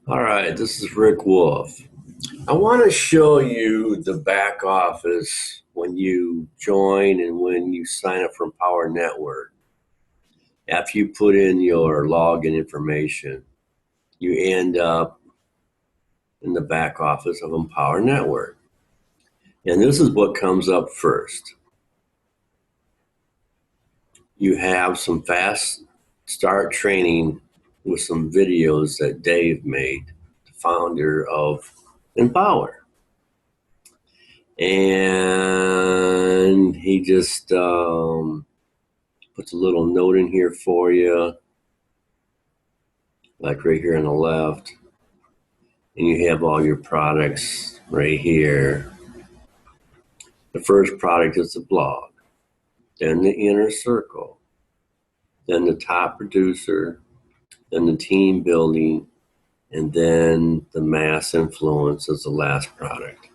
All right, this is Rick Wolfe. I want to show you the back office when you join and when you sign up for Empower Network. After you put in your login information, you end up in the back office of Empower Network. And this is what comes up first. You have some fast start training with some videos that Dave made, the founder of Empower. And he just puts a little note in here for you, like right here on the left. And you have all your products right here. The first product is the blog, then the inner circle, then the top producer, then the team building, and then the mass influence is the last product.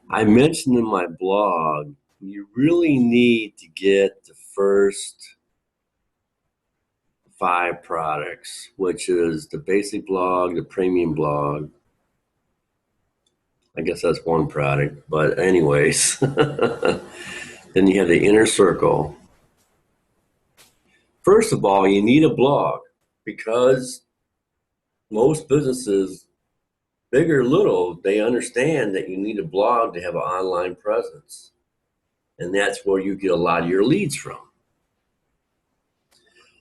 I mentioned in my blog, you really need to get the first 5 products, which is the basic blog, the premium blog. I guess that's one product, but anyways. Then you have the inner circle. First of all, you need a blog because most businesses, big or little, they understand that you need a blog to have an online presence. And that's where you get a lot of your leads from.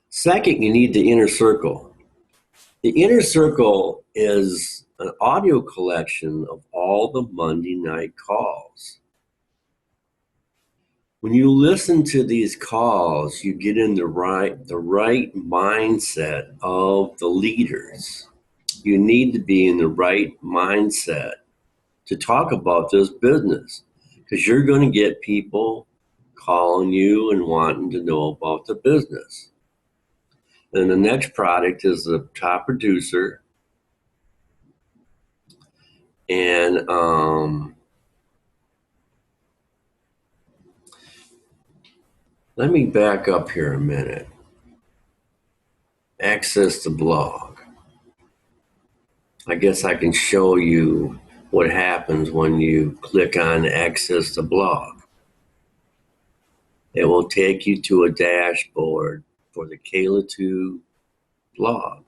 Second, you need the inner circle. The inner circle is an audio collection of all the Monday night calls. When you listen to these calls, you get in the right mindset of the leaders. You need to be in the right mindset to talk about this business because you're going to get people calling you and wanting to know about the business. And the next product is the top producer. And let me back up here a minute. Access the blog. I guess I can show you what happens when you click on access the blog. It will take you to a dashboard for the Kayla 2 blog.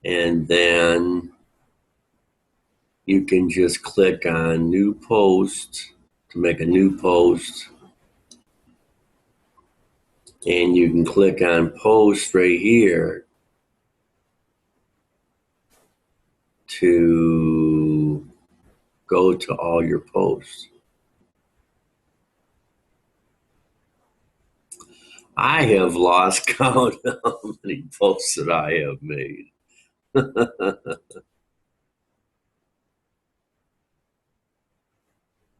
And then you can just click on new post to make a new post. And you can click on post right here to go to all your posts. I have lost count of how many posts that I have made.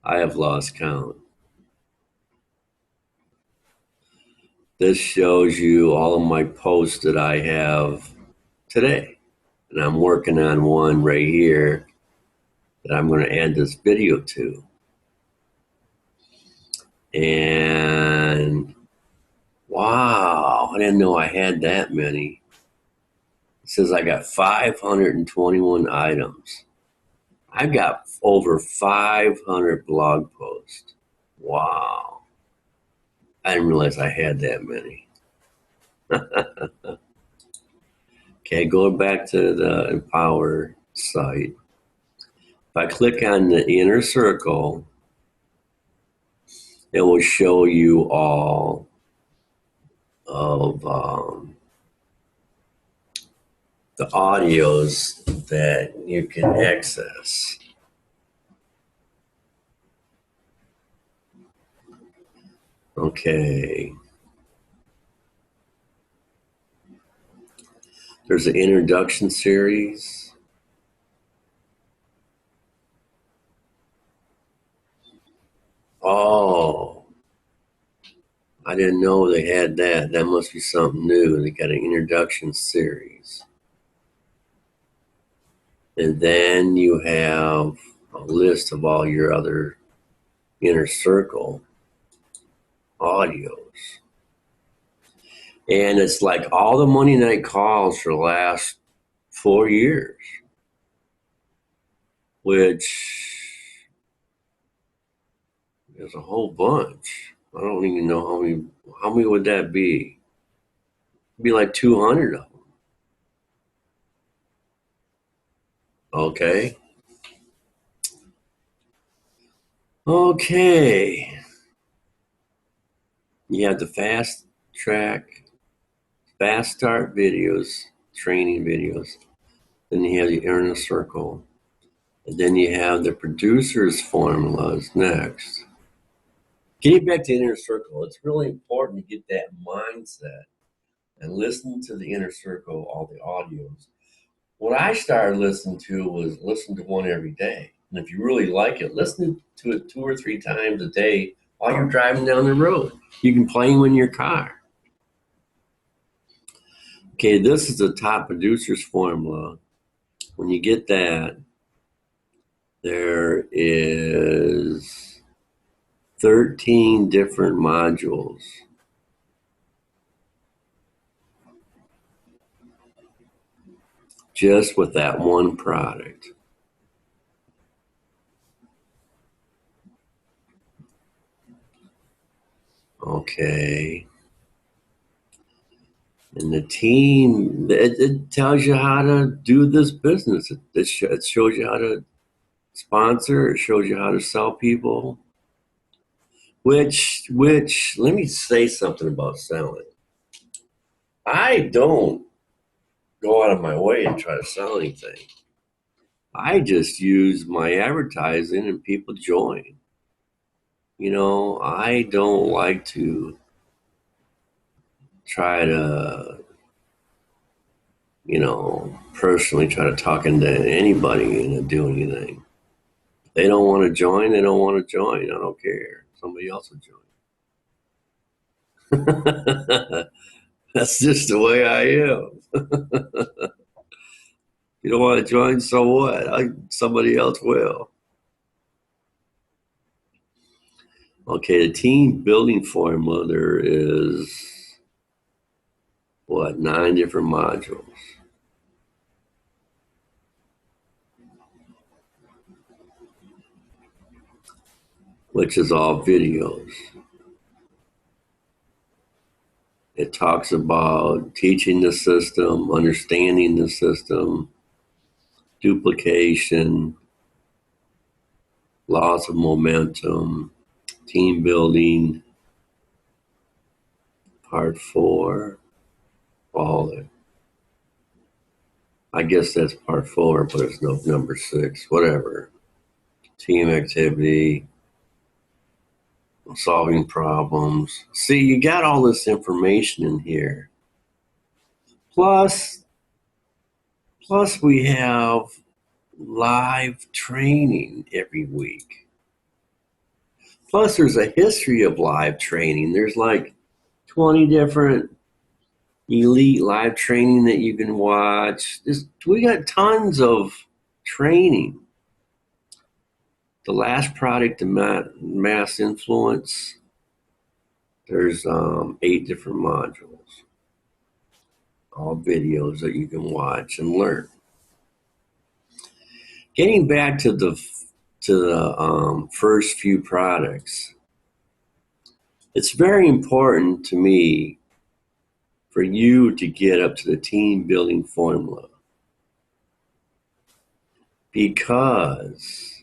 I have lost count. This shows you all of my posts that I have today. And I'm working on one right here that I'm going to add this video to. And wow, I didn't know I had that many. It says I got 521 items. I've got over 500 blog posts. Wow. I didn't realize I had that many. Okay, go back to the Empower site. If I click on the inner circle, it will show you all of the audios that you can access. Okay. There's an introduction series. Oh, I didn't know they had that. That must be something new. They got an introduction series. And then you have a list of all your other inner circle audios. And it's like all the Monday night calls for the last 4 years, which is a whole bunch. I don't even know how many would that be? It'd be like 200 of them. Okay. Okay. You have the track, fast start videos, training videos. Then you have the inner circle. And then you have the producer's formulas next. Getting back to the inner circle, it's really important to get that mindset and listen to the inner circle, all the audios. What I started listening to was listen to one every day. And if you really like it, listen to it 2 or 3 times a day while you're driving down the road. You can play them in your car. Okay, this is the top producer's formula. When you get that, there is 13 different modules just with that one product. Okay. And the team, it tells you how to do this business. It shows you how to sponsor. It shows you how to sell people. Which, let me say something about selling. I don't go out of my way and try to sell anything. I just use my advertising and people join. I don't like to try to, personally try to talk into anybody and do anything. If they don't want to join, they don't want to join. I don't care. Somebody else will join. That's just the way I am. You don't want to join, so what? Somebody else will. Okay, the team building formula, there is, what, 9 different modules, which is all videos. It talks about teaching the system, understanding the system, duplication, laws of momentum, team building, part 4, all that. I guess that's part 4, but it's no number 6, whatever. Team activity, solving problems. See, you got all this information in here. Plus, we have live training every week. Plus, there's a history of live training. There's like 20 different elite live training that you can watch. We got tons of training. The last product, the mass influence, there's 8 different modules, all videos that you can watch and learn. Getting back to the first few products, it's very important to me for you to get up to the team building formula, because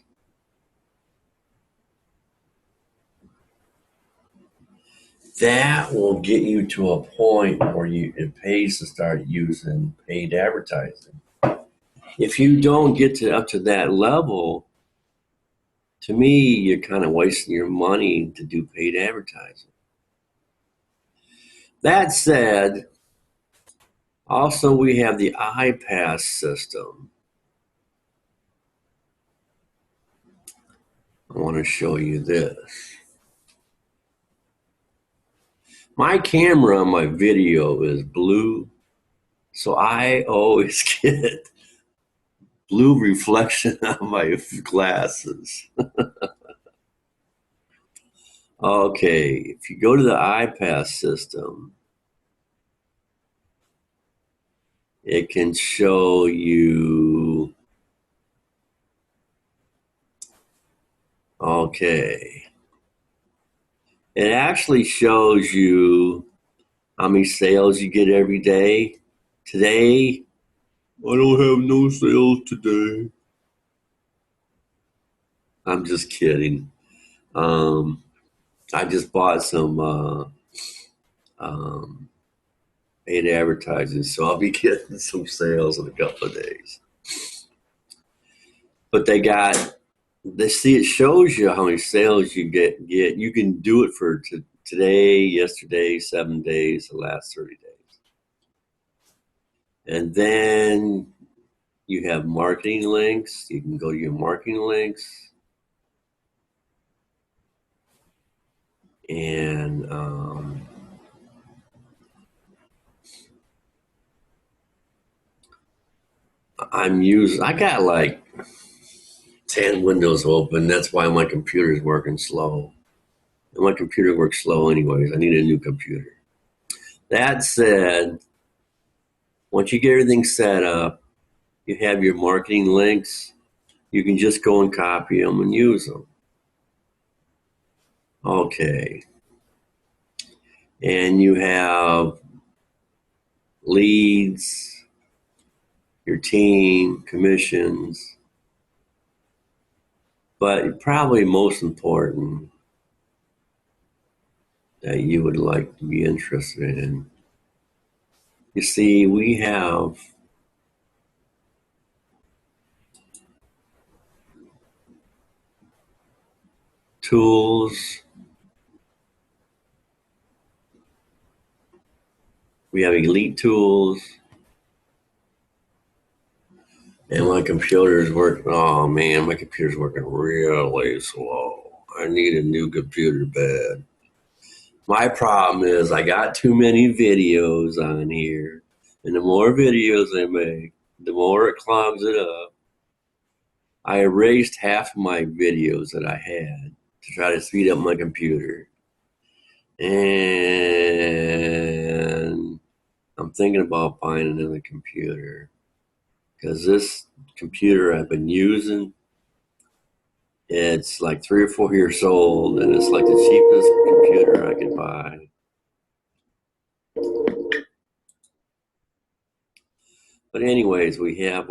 that will get you to a point where it pays to start using paid advertising. If you don't get up to that level, to me, you're kind of wasting your money to do paid advertising. That said, also we have the iPass system. I want to show you this. My camera on my video is blue, so I always get blue reflection on my glasses. Okay, if you go to the iPass system, It can show you, okay. It actually shows you how many sales you get every day. Today, I don't have no sales today. I'm just kidding. Um, I just bought some um, paid advertising, so I'll be getting some sales in a couple of days. But they see it shows you how many sales you get. You can do it for today, yesterday, 7 days, the last 30 days, and then you have marketing links. You can go to your marketing links, and I got like 10 windows open. That's why my computer is working slow. And my computer works slow anyways. I need a new computer. That said, once you get everything set up, you have your marketing links. You can just go and copy them and use them. Okay. And you have leads, your team, commissions, but probably most important that you would like to be interested in. You see, we have tools, we have elite tools, and my computer's working. Oh man, my computer's working really slow. I need a new computer bad. My problem is I got too many videos on here, and the more videos I make, the more it clogs it up. I erased half of my videos that I had to try to speed up my computer. And I'm thinking about buying another computer because this computer I've been using, it's like 3 or 4 years old, and it's like the cheapest computer I could buy. But anyways, we have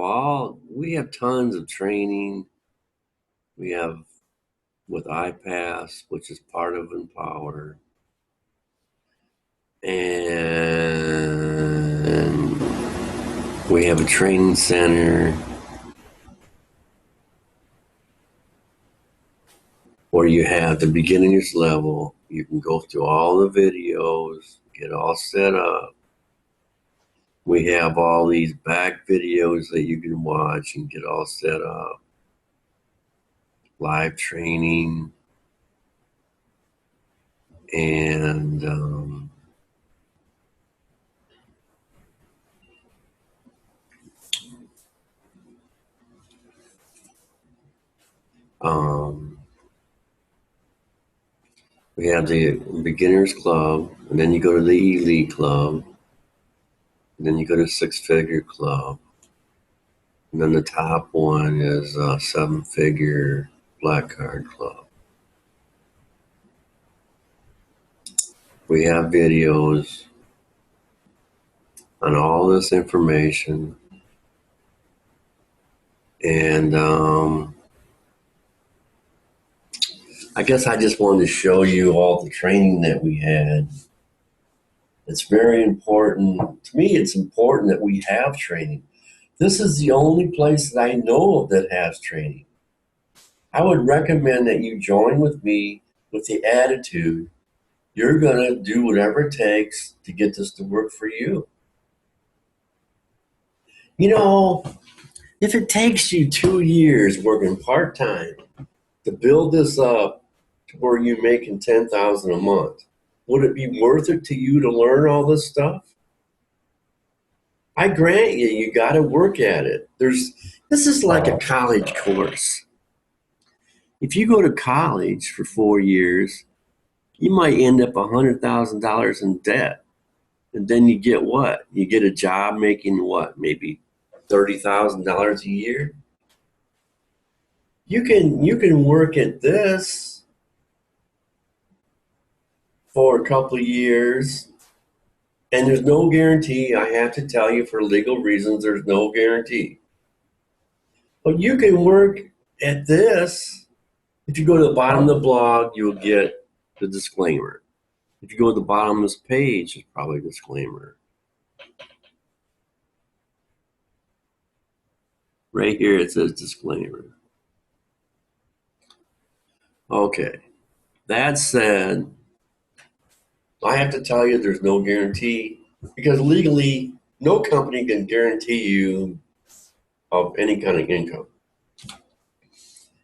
tons of training. We have with iPass, which is part of Empower, and we have a training center where you have the beginner's level. You can go through all the videos, get all set up. We have all these back videos that you can watch and get all set up. Live training, and um, we have the beginners club, and then you go to the elite club, and then you go to six figure club, and then the top one is a 7 figure black card club. We have videos on all this information, and I guess I just wanted to show you all the training that we had. It's very important to me. It's important that we have training. This is the only place that I know of that has training. I would recommend that you join with me with the attitude you're going to do whatever it takes to get this to work for you. You know, if it takes you 2 years working part time to build this up to where you're making 10,000 a month, would it be worth it to you to learn all this stuff? I grant you, you got to work at it. This is like a college course. If you go to college for 4 years, you might end up $100,000 in debt. And then you get what? You get a job making what? Maybe $30,000 a year. You can work at this for a couple of years, and there's no guarantee. I have to tell you, for legal reasons, there's no guarantee. But you can work at this. If you go to the bottom of the blog, you'll get the disclaimer. If you go to the bottom of this page, it's probably a disclaimer. Right here, it says disclaimer. Okay. That said, I have to tell you there's no guarantee because legally, no company can guarantee you of any kind of income.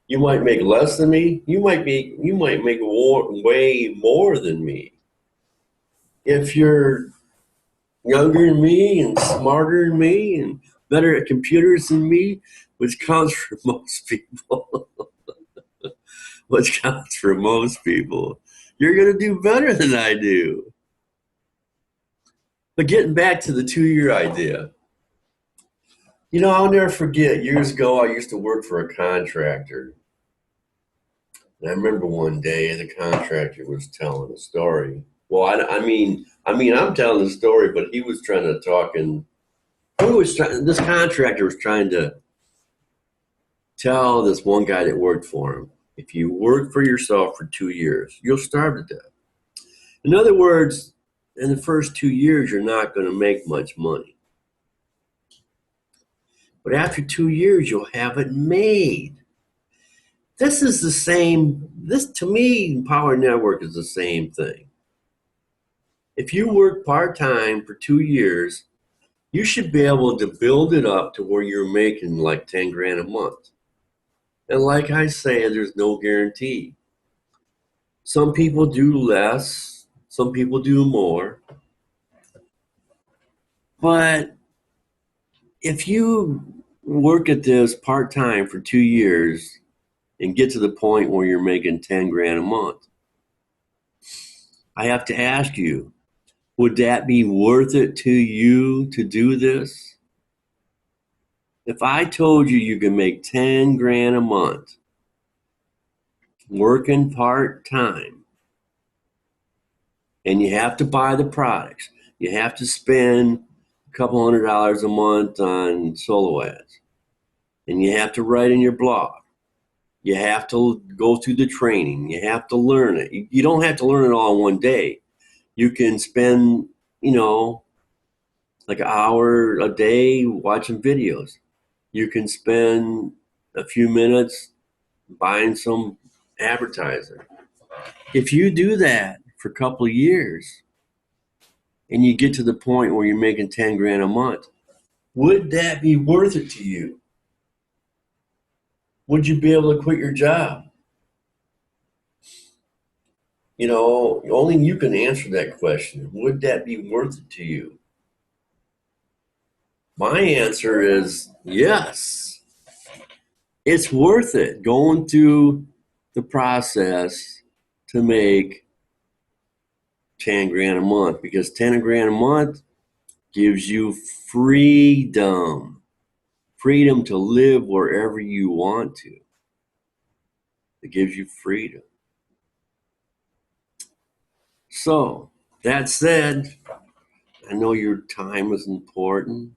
You might make less than me. You might make way more than me. If you're younger than me and smarter than me and better at computers than me, which counts for most people, which counts for most people, you're going to do better than I do. But getting back to the 2 year idea, I'll never forget years ago, I used to work for a contractor. And I remember one day the contractor was telling a story. Well, I mean, I'm telling the story, but he was trying to talk, and this contractor was trying to tell this one guy that worked for him, if you work for yourself for 2 years, you'll starve to death. In other words, in the first 2 years, you're not going to make much money. But after 2 years, you'll have it made. This is the same. This, to me, Power Network is the same thing. If you work part time for 2 years, you should be able to build it up to where you're making like 10 grand a month. And like I say, there's no guarantee. Some people do less, some people do more. But if you work at this part time for 2 years and get to the point where you're making 10 grand a month, I have to ask you, would that be worth it to you to do this? If I told you you can make 10 grand a month working part time, and you have to buy the products, you have to spend a couple $100 a month on solo ads, and you have to write in your blog, you have to go through the training, you have to learn it. You don't have to learn it all in one day. You can spend, like an hour a day watching videos. You can spend a few minutes buying some advertiser. If you do that for a couple of years and you get to the point where you're making 10 grand a month, would that be worth it to you? Would you be able to quit your job? Only you can answer that question. Would that be worth it to you? My answer is yes. It's worth it going through the process to make 10 grand a month, because 10 grand a month gives you freedom to live wherever you want to. It gives you freedom. So, that said, I know your time is important,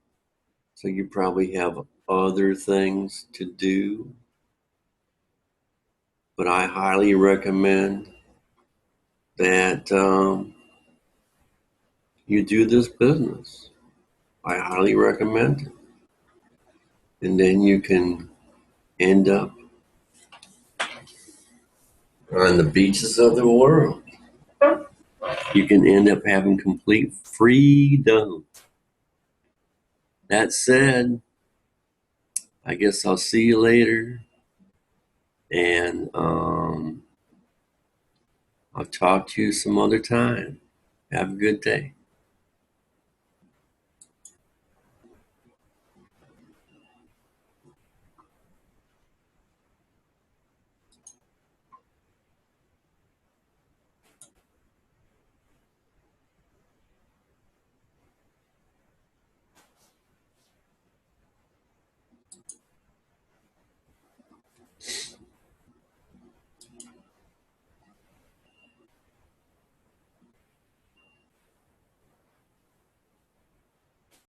so you probably have other things to do, but I highly recommend that you do this business. I highly recommend it. And then you can end up on the beaches of the world. You can end up having complete freedom. That said, I guess I'll see you later. And I'll talk to you some other time. Have a good day.